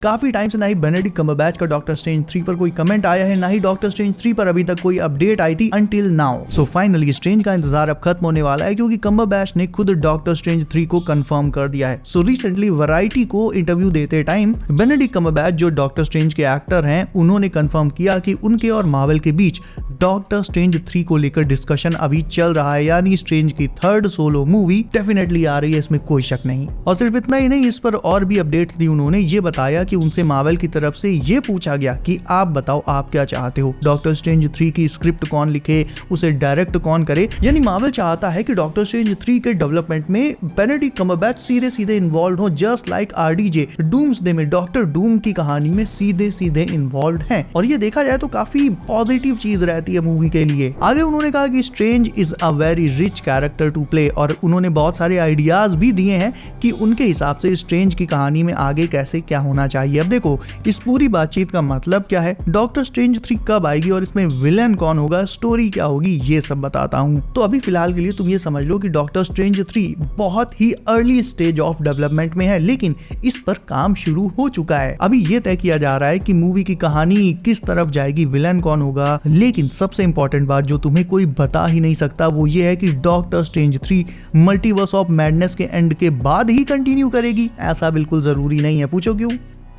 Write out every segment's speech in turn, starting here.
काफी टाइम से ना ही बेनेडिक्ट कम्बरबैच का डॉक्टर स्ट्रेंज 3 पर कोई कमेंट आया है, ना ही डॉक्टर स्ट्रेंज 3 पर अभी तक कोई अपडेट आई थी until now. So finally strange का इंतजार अब खत्म होने वाला है, क्योंकि कम्बरबैच ने खुद डॉक्टर स्ट्रेंज 3 को कंफर्म कर दिया है। सो रिसेंटली वैरायटी को इंटरव्यू देते टाइम बेनेडिक्ट कम्बरबैच जो डॉक्टर स्ट्रेंज के एक्टर हैं, उन्होंने कंफर्म किया कि उनके और मार्वल के बीच डॉक्टर स्ट्रेंज 3 को लेकर डिस्कशन अभी चल रहा है, यानी स्ट्रेंज की थर्ड सोलो मूवी डेफिनेटली आ रही है, इसमें कोई शक नहीं। और सिर्फ इतना ही नहीं, इस पर और भी अपडेट्स दी। उन्होंने ये बताया कि उनसे मार्वल की तरफ से ये पूछा गया कि आप बताओ आप क्या चाहते हो, डॉक्टर स्ट्रेंज 3 की स्क्रिप्ट कौन लिखे, उसे डायरेक्ट कौन करे। यानी मार्वल चाहता है कि डॉक्टर स्ट्रेंज 3 के डेवलपमेंट में बेनेडिक्ट कम्बरबैच सीधे सीधे इन्वॉल्व हो, जस्ट लाइक आरडीजे डूम्सडे में डॉक्टर डूम की कहानी में सीधे सीधे इन्वॉल्व हैं। और ये देखा जाए तो काफी पॉजिटिव चीज रहती है मूवी के लिए। आगे उन्होंने कहा कि Strange is a very rich character to play, और उन्होंने बहुत सारे आइडियाज भी दिए हैं कि उनके हिसाब से स्ट्रेंज की कहानी में आगे कैसे क्या होना चाहिए। अब देखो, इस पूरी बातचीत का मतलब क्या है, डॉक्टर स्ट्रेंज 3 कब आएगी और इसमें विलेन कौन होगा, स्टोरी क्या होगी, ये सब बताता हूँ। तो अभी फिलहाल के लिए तुम ये समझ लो कि डॉक्टर स्ट्रेंज 3 बहुत ही अर्ली स्टेज ऑफ डेवलपमेंट में है, लेकिन इस पर काम शुरू हो चुका है। अभी ये तय किया जा रहा है कि मूवी की कहानी किस तरफ जाएगी, विलेन कौन होगा, लेकिन सबसे इंपॉर्टेंट बात जो तुम्हें कोई बता ही नहीं सकता वो ये है कि doctor strange 3 multiverse of madness के एंड के बाद ही कंटिन्यू करेगी। ऐसा बिल्कुल जरूरी नहीं है। पूछो क्यों?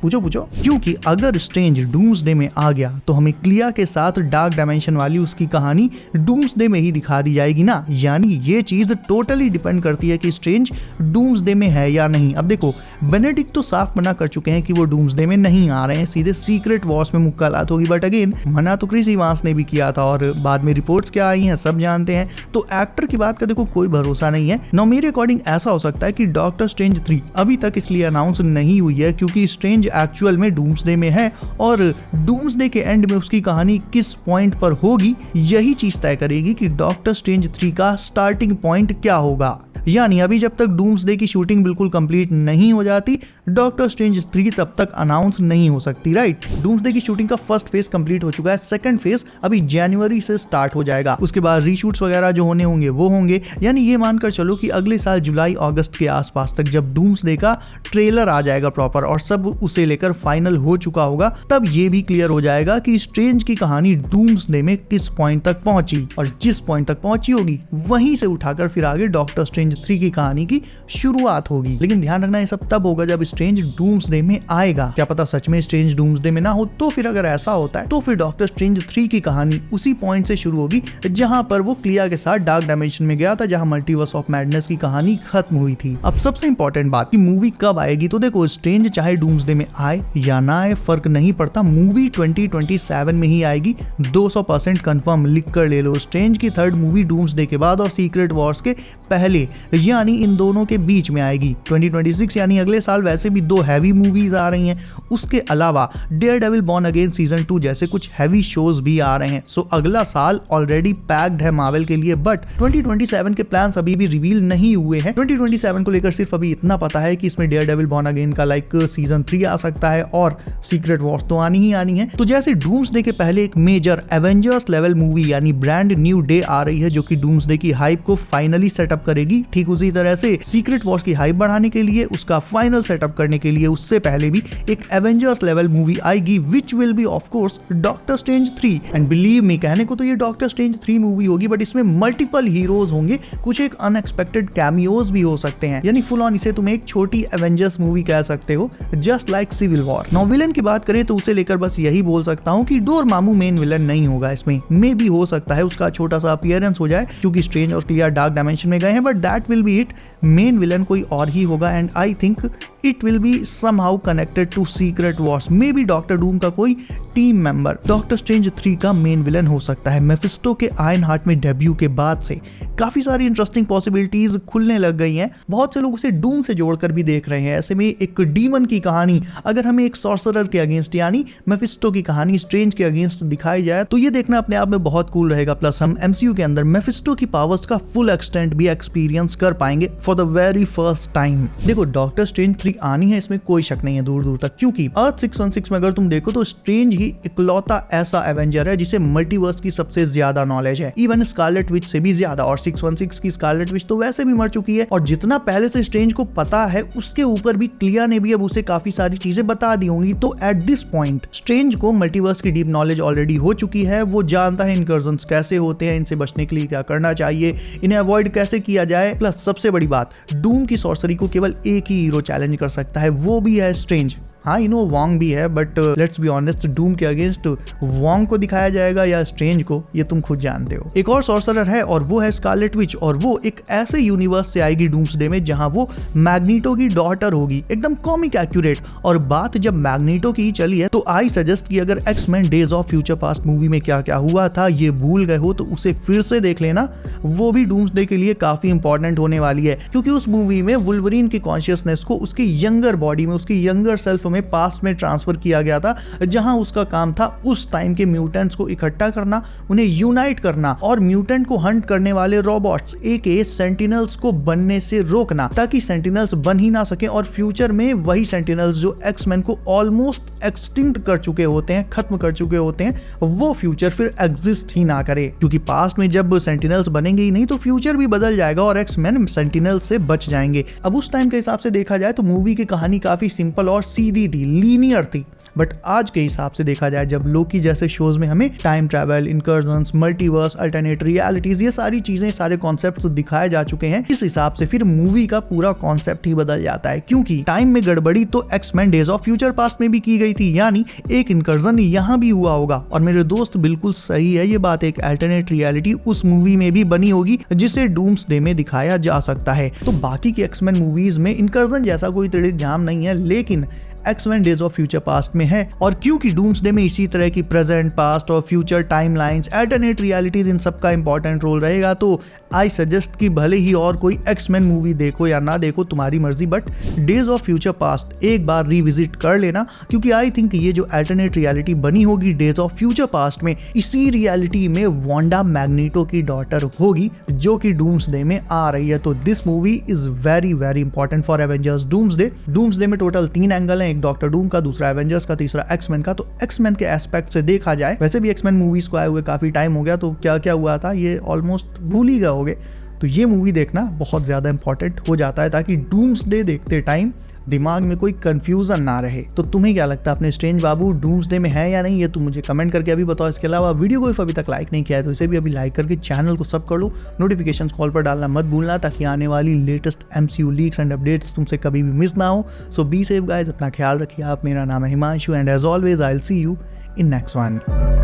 पूछो क्योंकि अगर स्ट्रेंज डूम्सडे में आ गया तो हमें क्लिया के साथ डार्क डायमेंशन वाली उसकी कहानी डूम्सडे में ही दिखा दी जाएगी ना। यानी ये चीज टोटली डिपेंड करती है कि स्ट्रेंज डूम्सडे में है या नहीं। अब देखो, बेनेडिक्ट तो साफ मना कर चुके हैं कि वो डूम्सडे में नहीं आ रहे हैं, सीधे सीक्रेट वॉर्स में मुलाकात होगी। बट अगेन मना तो क्रिस इवांस ने भी किया था, और बाद में रिपोर्ट्स क्या आई हैं सब जानते हैं। तो एक्टर की बात का देखो कोई भरोसा नहीं है ना। मेरे अकॉर्डिंग ऐसा हो सकता है कि डॉक्टर स्ट्रेंज 3 अभी तक इसलिए अनाउंस नहीं हुई है क्योंकि स्ट्रेंज एक्चुअल में डूम्सडे में है, और डूम्सडे के एंड में उसकी कहानी किस पॉइंट पर होगी यही चीज तय करेगी कि डॉक्टर स्ट्रेंज 3 का स्टार्टिंग पॉइंट क्या होगा। यानी अभी जब तक डूम्सडे की शूटिंग बिल्कुल कंप्लीट नहीं हो जाती, डॉक्टर स्ट्रेंज 3 तब तक अनाउंस नहीं हो सकती, राइट। डूम्सडे की शूटिंग का फर्स्ट फेज कंप्लीट हो चुका है, सेकंड फेज अभी जनवरी से स्टार्ट हो जाएगा। उसके बाद रीशूट्स वगैरह जो होने होंगे वो होंगे। यानी ये मानकर चलो कि अगले साल जुलाई अगस्त के आसपास तक जब डूम्सडे का ट्रेलर आ जाएगा प्रॉपर और सब उसे लेकर फाइनल हो चुका होगा, तब ये भी क्लियर हो जाएगा कि स्ट्रेंज की कहानी डूम्सडे में किस पॉइंट तक पहुंची, और जिस पॉइंट तक पहुंची होगी वहीं से उठाकर फिर आगे डॉक्टर स्ट्रेंज 3 की कहानी की शुरुआत होगी। लेकिन ध्यान रखना ये सब तब होगा जब स्ट्रेंज डूम्सडे में आएगा। क्या पता सच में स्ट्रेंज डूम्सडे में ना हो, तो फिर अगर ऐसा होता है तो फिर डॉक्टर स्ट्रेंज 3 की कहानी उसी पॉइंट से शुरू होगी जहां पर वो क्लिया के साथ डार्क डायमेंशन में गया था, जहां मल्टीवर्स ऑफ मैडनेस की कहानी खत्म हुई थी। अब सबसे इंपॉर्टेंट बात कि मूवी कब आएगी, तो देखो स्ट्रेंज चाहे डूम्सडे में आए या ना आए फर्क नहीं पड़ता, मूवी 2027 में ही आएगी। 200% कंफर्म लिख कर ले लो। स्ट्रेंज की थर्ड मूवी डूम्सडे के बाद और सीक्रेट वॉर्स के पहले, यानी इन दोनों के बीच में आएगी 2026, यानी अगले साल। वैसे भी 2 हैवी मूवीज आ रही हैं, उसके अलावा डेयरडेविल बॉर्न अगेन सीजन 2 जैसे कुछ हैवी शोज भी आ रहे हैं। सो अगला साल ऑलरेडी पैक्ड है मार्वल के लिए। बट 2027 के प्लान्स अभी भी रिवील नहीं हुए हैं। 2027 को लेकर सिर्फ अभी इतना पता है कि इसमें डेयरडेविल बॉर्न अगेन का लाइक सीजन 3 आ सकता है, और सीक्रेट वॉर्स तो आनी ही आनी है। तो जैसे डूम्सडे के पहले एक मेजर एवेंजर्स लेवल मूवी यानी ब्रांड न्यू डे आ रही है जो कि डूम्सडे की हाइप को फाइनली सेटअप करेगी, ठीक उसी तरह से सीक्रेट वॉर्स की हाइप बढ़ाने के लिए, उसका फाइनल सेटअप करने के लिए उससे पहले भी एक एवेंजर्स लेवल मूवी आएगी which will be of course doctor strange 3। And believe me, कहने को तो ये डॉक्टर स्ट्रेंज 3 मूवी होगी, बट इसमें मल्टीपल हीरोज होंगे, कुछ एक अनएक्सपेक्टेड कैमियोज भी हो सकते हैं। यानी फुल ऑन इसे तुम एक छोटी एवेंजर्स मूवी कह सकते हो, just like Civil War. Now villain की बात करें तो उसे लेकर बस यही बोल सकता हूँ कि डोरमामू मेन विलन नहीं होगा इसमें। मे भी हो सकता है उसका छोटा सा अपीयरेंस हो जाए क्योंकि स्ट्रेंज और क्लियर डार्क डायमेंशन में गए हैं, but that will be it. Main villain कोई और ही होगा, and I think it will be somehow connected to Secret Wars, maybe doctor Doom का कोई टीम मेंबर। डॉक्टर स्ट्रेंज 3 का मेन विलन हो सकता है। मेफिस्टो के आयरन हार्ट में डेब्यू के बाद से काफी सारी इंटरेस्टिंग पॉसिबिलिटीज खुलने लग गई हैं। बहुत से लोग उसे डूम से जोड़कर भी देख रहे हैं। ऐसे में एक डीमन की कहानी अगर हमें एक सॉर्सरर के अगेंस्ट यानी मेफिस्टो की कहानी स्ट्रेंज के अगेंस्ट दिखाई जाए तो ये देखना अपने आप में बहुत कूल रहेगा। प्लस हम MCU के अंदर मेफिस्टो की पावर्स का फुल एक्सटेंट भी एक्सपीरियंस कर पाएंगे for the very first time. देखो डॉक्टर स्ट्रेंज 3 आनी है, इसमें कोई शक नहीं है दूर दूर तक, क्योंकि क्योंकि अर्थ 616 में अगर तुम देखो तो स्ट्रेंज ही इकलौता ऐसा एवेंजर है जिसे मल्टीवर्स की सबसे ज्यादा नॉलेज है, इवन स्कारलेट विच से भी ज्यादा। और 616 की स्कारलेट विच तो वैसे भी मर चुकी है, और जितना पहले से स्ट्रेंज को पता है उसके ऊपर भी क्लिया ने भी अब उसे काफी सारी चीजें बता दी होंगी। तो एट दिस पॉइंट स्ट्रेंज को मल्टीवर्स की डीप नॉलेज ऑलरेडी हो चुकी है। वो जानता है इनकर्जन्स कैसे होते हैं, इनसे बचने के लिए क्या करना चाहिए, इन्हें अवॉइड कैसे किया जाए। प्लस सबसे बड़ी बात, डूम की सॉर्सरी को केवल एक ही हीरो चैलेंज कर सकता है, वो भी है स्ट्रेंज। हाँ यू नो वॉन्ग भी है, but let's be honest, Doom के अगेंस्ट वॉन्ग को दिखाया जाएगा या स्ट्रेंज को, ये तुम खुद जानते हो। एक और सॉर्सरर है और वो है स्कारलेट विच, और वो एक ऐसे यूनिवर्स से आएगी डूम्सडे में जहां वो मैग्नीटो की डॉटर होगी, एकदम कॉमिक एक्यूरेट। और बात जब मैग्नीटो की ही चली है तो आई सजेस्ट कि अगर X Men days of future past movie में क्या क्या हुआ था ये भूल गए हो तो उसे फिर से देख लेना, वो भी डूम्सडे के लिए काफी इंपॉर्टेंट होने वाली है। क्योंकि उस मूवी में वुल्वरीन की कॉन्शियसनेस को उसकी यंगर बॉडी में, उसकी यंगर सेल्फ में पास्ट में ट्रांसफर किया गया था, जहां उसका काम था उस टाइम के म्यूटेंट्स को इकट्ठा करना, उन्हें यूनाइट करना और म्यूटेंट को हंट करने वाले रोबोट्स एके सेंटिनल्स को बनने से रोकना, ताकि सेंटिनल्स बन ही ना सके और फ्यूचर में वही सेंटिनल्स जो एक्स-मैन को ऑलमोस्ट एक्सटिंक्ट कर चुके होते हैं, खत्म कर चुके होते हैं, वो फ्यूचर फिर एग्जिस्ट ही ना करे। क्योंकि पास्ट में जब सेंटिनल्स बनेंगे ही नहीं तो फ्यूचर भी बदल जाएगा और एक्स-मैन सेंटिनल्स से बच जाएंगे। अब उस टाइम के हिसाब से देखा जाए तो मूवी की कहानी काफी सिंपल और सीधी थी, लीनियर थी। बट आज के हिसाब से देखा जाए, जब लोकी जैसे शोज में हमें time travel, incursions, multiverse, alternate realities, ये सारी चीजें, सारे कॉन्सेप्ट्स दिखाए जा चुके हैं, इस हिसाब से फिर मूवी का पूरा कॉन्सेप्ट ही बदल जाता है। क्योंकि टाइम में गड़बड़ी तो X Men days of future past में भी की गई थी, यानी एक इनकर्जन यहाँ भी हुआ होगा। और मेरे दोस्त बिल्कुल सही है ये बात, एक अल्टरनेट रियलिटी उस मूवी में भी बनी होगी जिसे डूम्सडे में दिखाया जा सकता है। तो बाकी की एक्स-मैन मूवीज में इनकर्जन जैसा कोई जाम नहीं है, लेकिन X Men days of future past में है। और क्योंकि डूम्सडे में इसी तरह की प्रेजेंट, पास्ट और फ्यूचर टाइमलाइंस, अल्टरनेट रियलिटीज, इन सब का इंपॉर्टेंट रोल रहेगा, तो आई सजेस्ट कि भले ही और कोई एक्स-मैन मूवी देखो या ना देखो, तुम्हारी मर्जी, but days of future past एक बार रिविजिट कर लेना। क्योंकि आई थिंक ये जो अल्टरनेट रियलिटी बनी होगी डेज ऑफ फ्यूचर पास्ट में, इसी रियलिटी में वांडा मैग्नीटो की डॉटर होगी जो कि डूम्सडे में आ रही है। तो this movie is very very important for Avengers doomsday. Doomsday में टोटल 3 एंगल हैं, एक डॉक्टर डूम का, दूसरा एवेंजर्स का, तीसरा एक्स-मैन का। तो एक्स-मैन के एस्पेक्ट से देखा जाए, वैसे भी एक्स-मैन मूवीज को आए हुए काफी टाइम हो गया, तो क्या क्या हुआ था ये ऑलमोस्ट भूल ही गए होगे। तो ये मूवी देखना बहुत ज्यादा इंपॉर्टेंट हो जाता है ताकि डूम्सडे देखते टाइम दिमाग में कोई कंफ्यूजन ना रहे। तो तुम्हें क्या लगता है, अपने स्ट्रेंज बाबू डूम्सडे में है या नहीं, ये तुम मुझे कमेंट करके अभी बताओ। इसके अलावा वीडियो को अभी तक लाइक नहीं किया है तो इसे भी अभी लाइक करके चैनल को सब कर लो, नोटिफिकेशन कॉल पर डालना मत भूलना ताकि आने वाली latest MCU leaks and updates तुमसे कभी भी मिस ना हो। सो बी सेफ गाइस, अपना ख्याल रखिए आप। मेरा नाम है Himanshu and as always I will see you in next one.